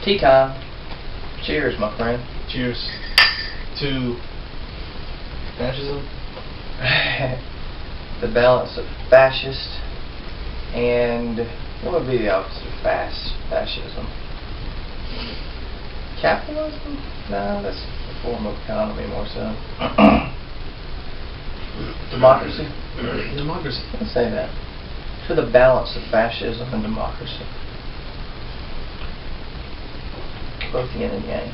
Tea time. Cheers, my friend. Cheers to fascism. The balance of fascist and what would be the opposite of fascism? Capitalism? No, that's a form of economy more so. Democracy? Democracy. Let's say that. To the balance of fascism and democracy. Both yin and yang.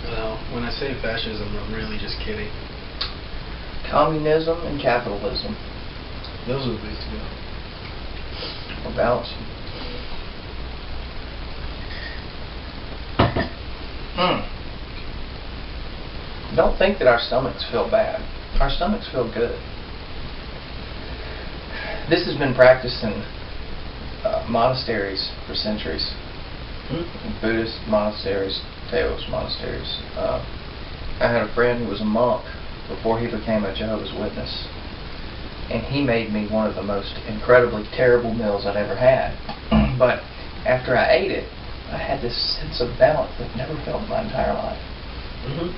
Well, when I say fascism, I'm really just kidding. Communism and capitalism. Those are the ways to go. Or balance. Don't think that our stomachs feel bad. Our stomachs feel good. This has been practiced in monasteries for centuries. Buddhist monasteries, Taoist monasteries. I had a friend who was a monk before he became a Jehovah's Witness. And he made me one of the most incredibly terrible meals I'd ever had. But after I ate it, I had this sense of balance that I've never felt in my entire life.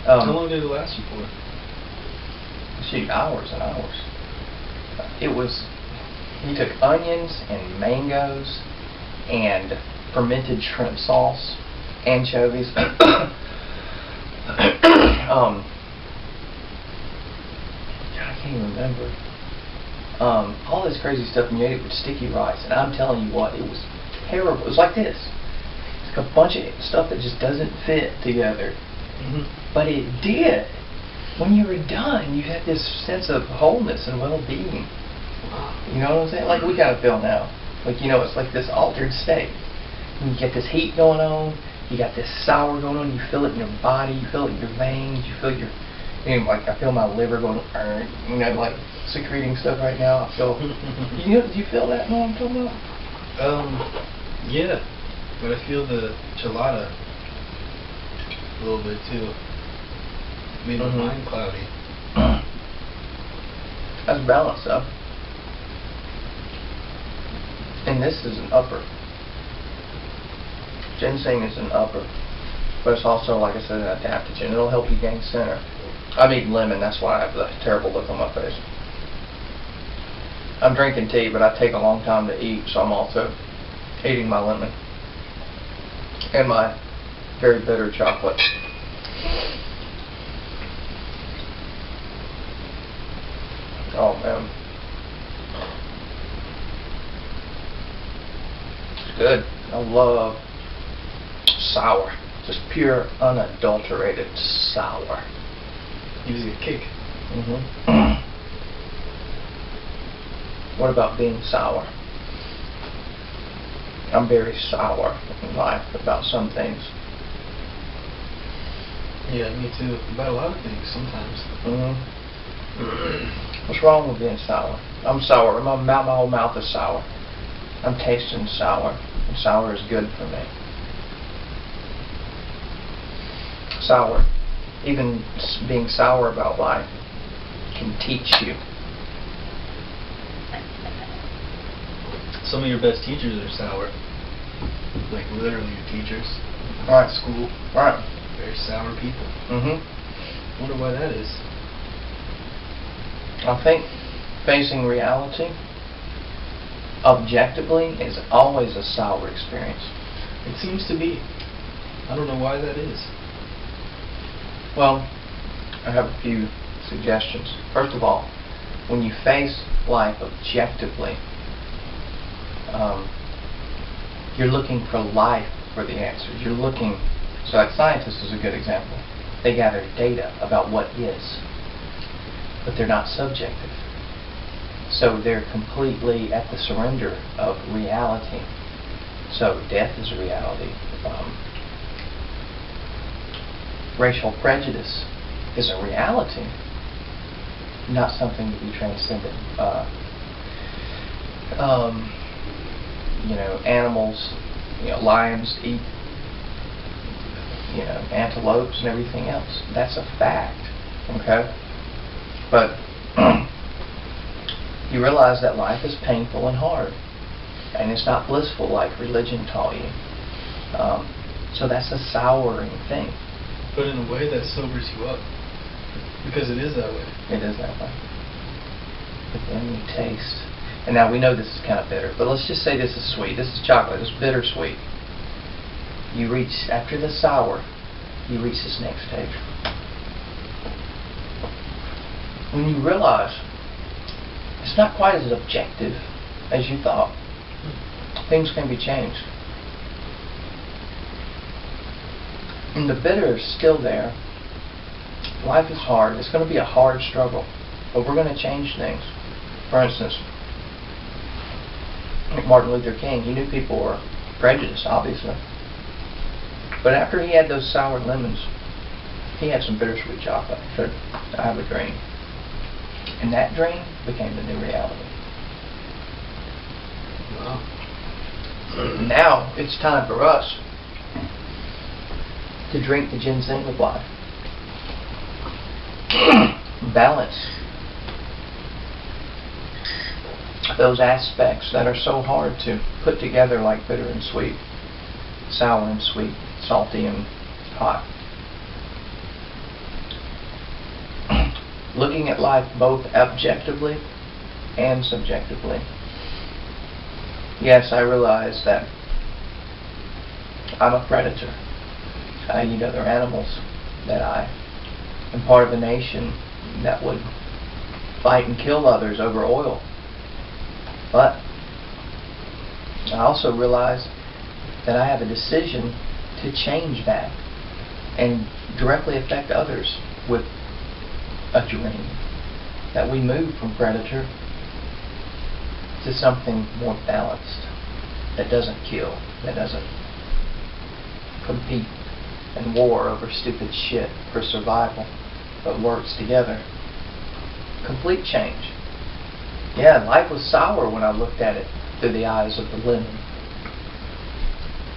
How long did it last you for? Shoot, hours and hours. It was, he took onions and mangoes and fermented shrimp sauce, anchovies, God, I can't even remember. All this crazy stuff, and you ate it with sticky rice. And I'm telling you what, it was terrible. It was like this. It's like a bunch of stuff that just doesn't fit together. But it did. When you were done, you had this sense of wholeness and well-being. You know what I'm saying? Like we kind of feel now. Like, you know, it's like this altered state. You get this heat going on. You got this sour going on. You feel it in your body. You feel it in your veins. You feel your, you know, like I feel my liver going, you know, like secreting stuff right now. I feel. You know, do you feel that? Know what I'm talking about? Yeah, but I feel the chelada a little bit too. Made my mind cloudy. That's balance, though. And this is an upper. Ginseng is an upper, but it's also, like I said, an adaptogen. It'll help you gain center. I'm eating lemon, that's why I have the terrible look on my face. I'm drinking tea, but I take a long time to eat, so I'm also eating my lemon and my very bitter chocolate. Oh man, it's good. I love sour, just pure, unadulterated sour. Gives you a kick. What about being sour? I'm very sour in life about some things. Yeah, me too. About a lot of things sometimes. What's wrong with being sour? I'm sour. My whole mouth is sour. I'm tasting sour. And sour is good for me. Sour. Even being sour about life can teach you. Some of your best teachers are sour. Like literally your teachers. Right. School. Right. Very sour people. Wonder why that is. I think facing reality objectively is always a sour experience. It seems to be. I don't know why that is. Well, I have a few suggestions. First of all, when you face life objectively, you're looking for life for the answers. You're looking, so like scientists is a good example. They gather data about what is, but they're not subjective. So they're completely at the surrender of reality. So death is a reality. Racial prejudice is a reality, not something to be transcended. You know, animals, you know, lions eat, you know, antelopes and everything else. That's a fact, okay? But you realize that life is painful and hard. And it's not blissful like religion taught you. So that's a souring thing. But in a way that sobers you up. Because it is that way. It is that way. But then you taste. And now we know this is kind of bitter, but let's just say this is sweet. This is chocolate. It's bittersweet. You reach, after the sour, you reach this next stage. When you realize it's not quite as objective as you thought. Things can be changed. And the bitter is still there. Life is hard. It's going to be a hard struggle. But we're going to change things. For instance, like Martin Luther King, he knew people were prejudiced, obviously. But after he had those sour lemons, he had some bittersweet chocolate. He said, I have a dream. And that dream became the new reality. Wow. Now it's time for us to drink the ginseng of life. Balance those aspects that are so hard to put together, like bitter and sweet, sour and sweet, salty and hot. Looking at life both objectively and subjectively. Yes, I realize that I'm a predator. I eat other animals, that I am part of a nation that would fight and kill others over oil. But I also realize that I have a decision to change that and directly affect others with a dream. That we move from predator to something more balanced, that doesn't kill, that doesn't compete and war over stupid shit for survival, but works together. Complete change. Yeah, life was sour when I looked at it through the eyes of the lemon.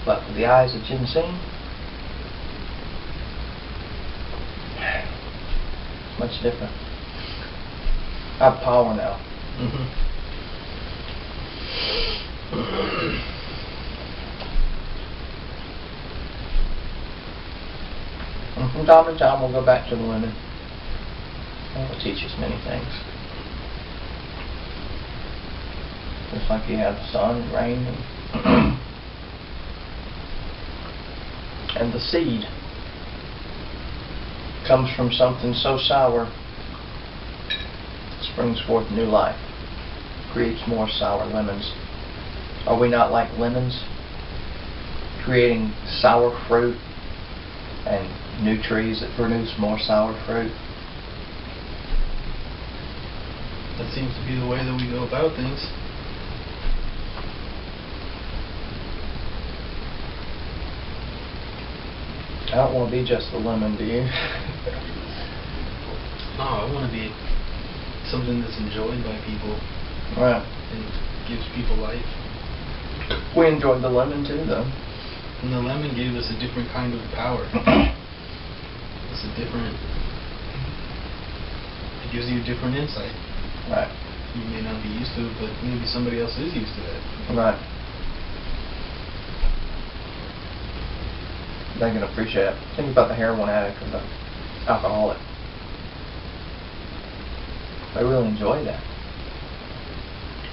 But through the eyes of ginseng, it's much different. I have power now. And from time to time we'll go back to the lemon. And it'll teach us many things. Just like you have sun and rain and the seed comes from something so sour, springs forth new life, creates more sour lemons. Are we not like lemons, creating sour fruit and new trees that produce more sour fruit? That seems to be the way that we go about things. I don't want to be just a lemon, do you? No, I want to be something that's enjoyed by people. Right. And gives people life. We enjoyed the lemon too, though. And the lemon gave us a different kind of power. It's a different... It gives you a different insight. Right. You may not be used to it, but maybe somebody else is used to that. Right. They can appreciate it. Think about the heroin addict or the alcoholic. They really enjoy that.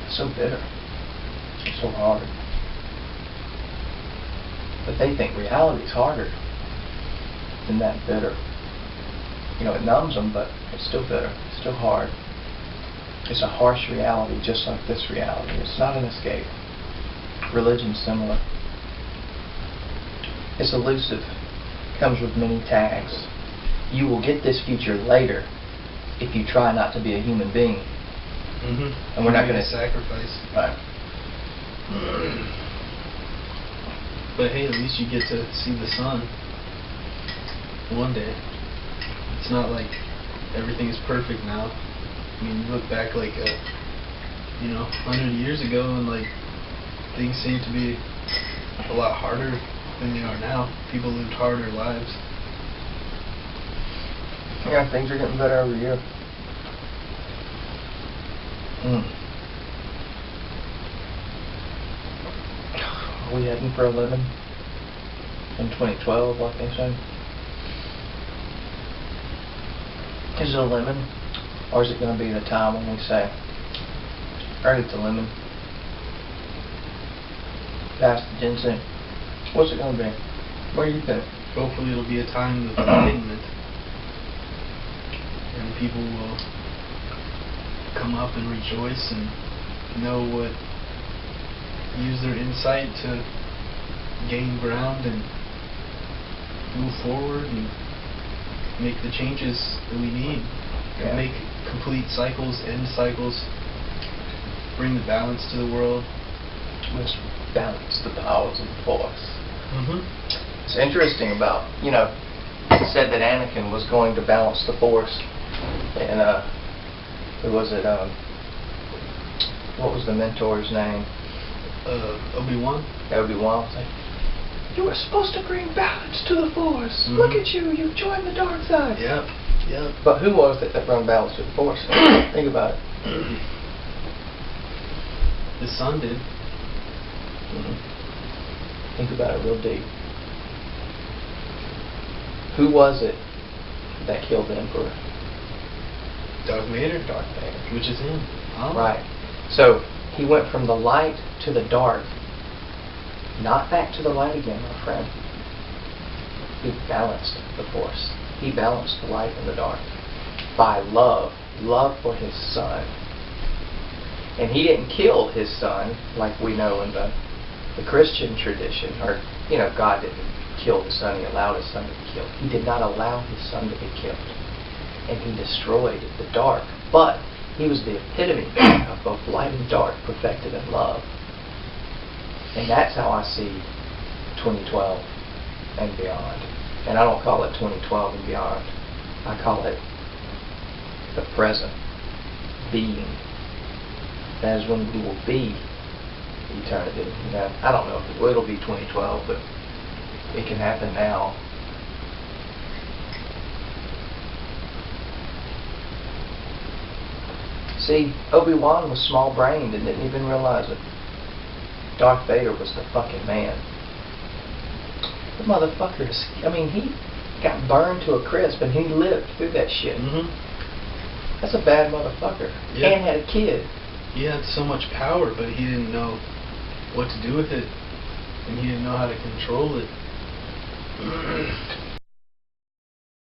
It's so bitter. It's so hard. But they think reality's harder than that bitter. You know, it numbs them, but it's still bitter. It's still hard. It's a harsh reality, just like this reality. It's not an escape. Religion's similar. It's elusive. Comes with many tags. You will get this future later if you try not to be a human being. And we're not going to sacrifice. Right. But hey, at least you get to see the sun one day. It's not like everything is perfect now. I mean, you look back like 100 years ago, and like things seem to be a lot harder than they are now. People lived harder lives. Yeah, things are getting better every year. we heading for a lemon in 2012, like they say? Is it a lemon, or is it going to be the time when we say, alright, it's a lemon, pass the ginseng? What's it going to be? What do you think? Hopefully it'll be a time of enlightenment, and people will come up and rejoice and know what, use their insight to gain ground and move forward and make the changes that we need. Yeah. Make complete cycles, end cycles, bring the balance to the world. Let's balance the powers of the Force. Mm-hmm. It's interesting about, it said that Anakin was going to balance the Force, and who was it? What was the mentor's name? Obi-Wan? Obi-Wan. Was like, you were supposed to bring balance to the Force. Mhm. Look at you, you've joined the dark side. Yep. Yep. But who was it that brought balance to the Force? Think about it. The son did. Think about it real deep. Who was it that killed the Emperor? Darth Vader. Darth Vader. Which is him. Oh. Right. So he went from the light to the dark, not back to the light again, my friend. He balanced the Force. He balanced the light and the dark by love for his son. And he didn't kill his son like we know in the Christian tradition, or God didn't kill the son, he allowed his son to be killed. He did not allow his son to be killed. And he destroyed the dark. But he was the epitome of both light and dark perfected in love. And that's how I see 2012 and beyond. And I don't call it 2012 and beyond. I call it the present being. That is when we will be eternity. I don't know if it'll be 2012, but it can happen now. See, Obi-Wan was small-brained and didn't even realize it. Darth Vader was the fucking man. The motherfucker, he got burned to a crisp and he lived through that shit. Mm-hmm. That's a bad motherfucker. Yeah. And had a kid. He had so much power, but he didn't know what to do with it, and he didn't know how to control it.